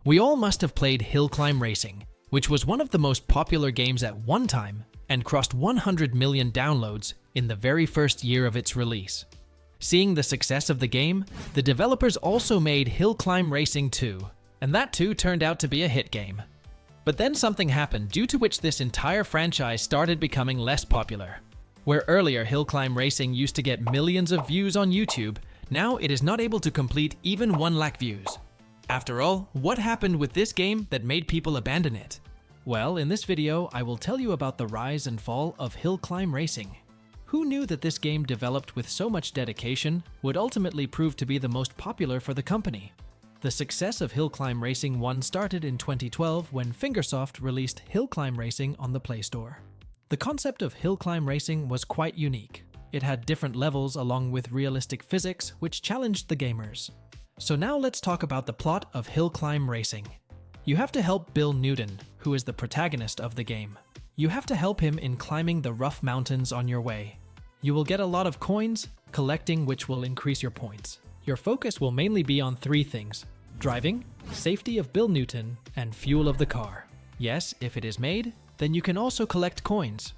We all must have played Hill Climb Racing, which was one of the most popular games at one time and crossed 100 million downloads in the very first year of its release. Seeing the success of the game, the developers also made Hill Climb Racing 2, and that too turned out to be a hit game. But then something happened due to which this entire franchise started becoming less popular. Where earlier Hill Climb Racing used to get millions of views on YouTube, now it is not able to complete even 1 lakh views. After all, what happened with this game that made people abandon it? Well, in this video, I will tell you about the rise and fall of Hill Climb Racing. Who knew that this game developed with so much dedication would ultimately prove to be the most popular for the company? The success of Hill Climb Racing 1 started in 2012 when Fingersoft released Hill Climb Racing on the Play Store. The concept of Hill Climb Racing was quite unique. It had different levels along with realistic physics which challenged the gamers. So now let's talk about the plot of Hill Climb Racing. You have to help Bill Newton, who is the protagonist of the game. You have to help him in climbing the rough mountains on your way. You will get a lot of coins, collecting which will increase your points. Your focus will mainly be on 3 things: driving, safety of Bill Newton, and fuel of the car. Yes, if it is made, then you can also collect coins.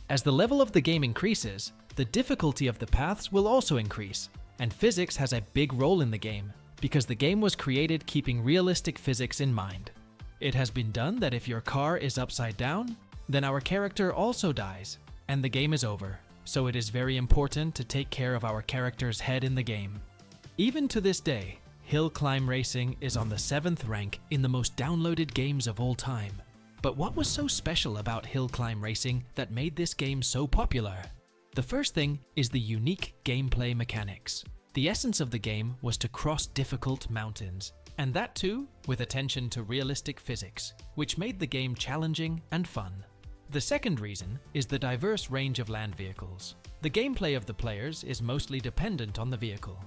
As the level of the game increases, the difficulty of the paths will also increase, and physics has a big role in the game, because the game was created keeping realistic physics in mind. It has been done that if your car is upside down, then our character also dies, and the game is over. So it is very important to take care of our character's head in the game. Even to this day, Hill Climb Racing is on the 7th rank in the most downloaded games of all time. But what was so special about Hill Climb Racing that made this game so popular? The first thing is the unique gameplay mechanics. The essence of the game was to cross difficult mountains, and that too with attention to realistic physics, which made the game challenging and fun. The second reason is the diverse range of land vehicles. The gameplay of the players is mostly dependent on the vehicle.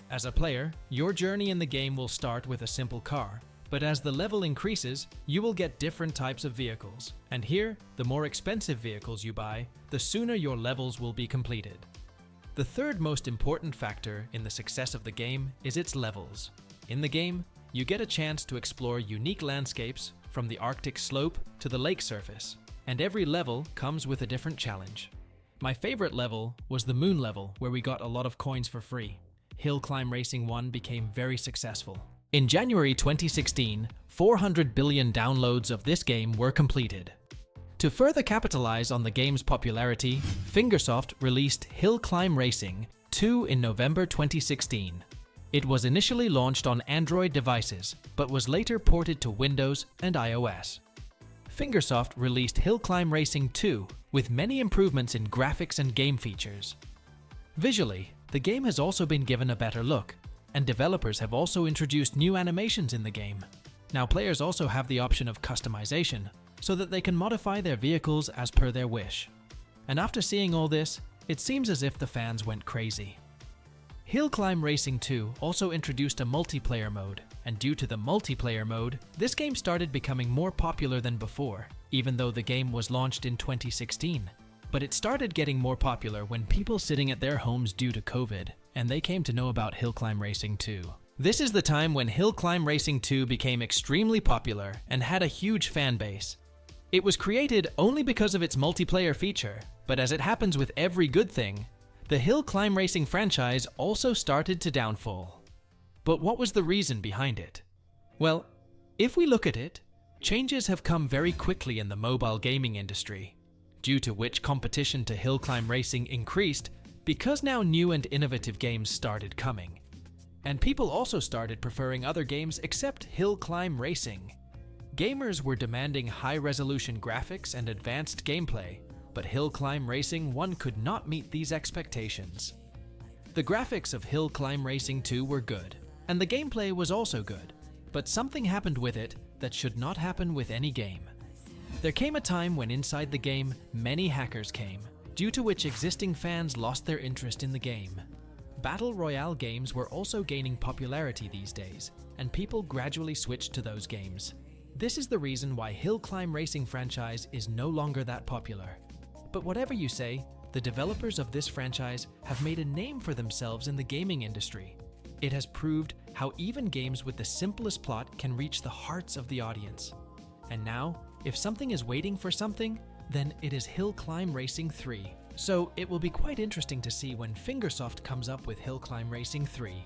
As a player, your journey in the game will start with a simple car, but as the level increases, you will get different types of vehicles. And here, the more expensive vehicles you buy, the sooner your levels will be completed. The third most important factor in the success of the game is its levels. In the game, you get a chance to explore unique landscapes from the Arctic slope to the lake surface, and every level comes with a different challenge. My favorite level was the moon level, where we got a lot of coins for free. Hill Climb Racing 1 became very successful. In January 2016, 400 billion downloads of this game were completed. To further capitalize on the game's popularity, Fingersoft released Hill Climb Racing 2 in November 2016. It was initially launched on Android devices, but was later ported to Windows and iOS. Fingersoft released Hill Climb Racing 2 with many improvements in graphics and game features. Visually, the game has also been given a better look, and developers have also introduced new animations in the game. Now players also have the option of customization, so that they can modify their vehicles as per their wish. And after seeing all this, it seems as if the fans went crazy. Hill Climb Racing 2 also introduced a multiplayer mode, and due to the multiplayer mode, this game started becoming more popular than before, even though the game was launched in 2016. But it started getting more popular when people sitting at their homes due to COVID, and they came to know about Hill Climb Racing 2. This is the time when Hill Climb Racing 2 became extremely popular and had a huge fan base. It was created only because of its multiplayer feature, but as it happens with every good thing, the Hill Climb Racing franchise also started to downfall. But what was the reason behind it? Well, if we look at it, changes have come very quickly in the mobile gaming industry, due to which competition to Hill Climb Racing increased because now new and innovative games started coming. And people also started preferring other games except Hill Climb Racing. Gamers were demanding high-resolution graphics and advanced gameplay, but Hill Climb Racing 1 could not meet these expectations. The graphics of Hill Climb Racing 2 were good, and the gameplay was also good, but something happened with it that should not happen with any game. There came a time when inside the game, many hackers came, due to which existing fans lost their interest in the game. Battle Royale games were also gaining popularity these days, and people gradually switched to those games. This is the reason why Hill Climb Racing franchise is no longer that popular. But whatever you say, the developers of this franchise have made a name for themselves in the gaming industry. It has proved how even games with the simplest plot can reach the hearts of the audience. And now, if something is waiting for something, then it is Hill Climb Racing 3. So it will be quite interesting to see when Fingersoft comes up with Hill Climb Racing 3.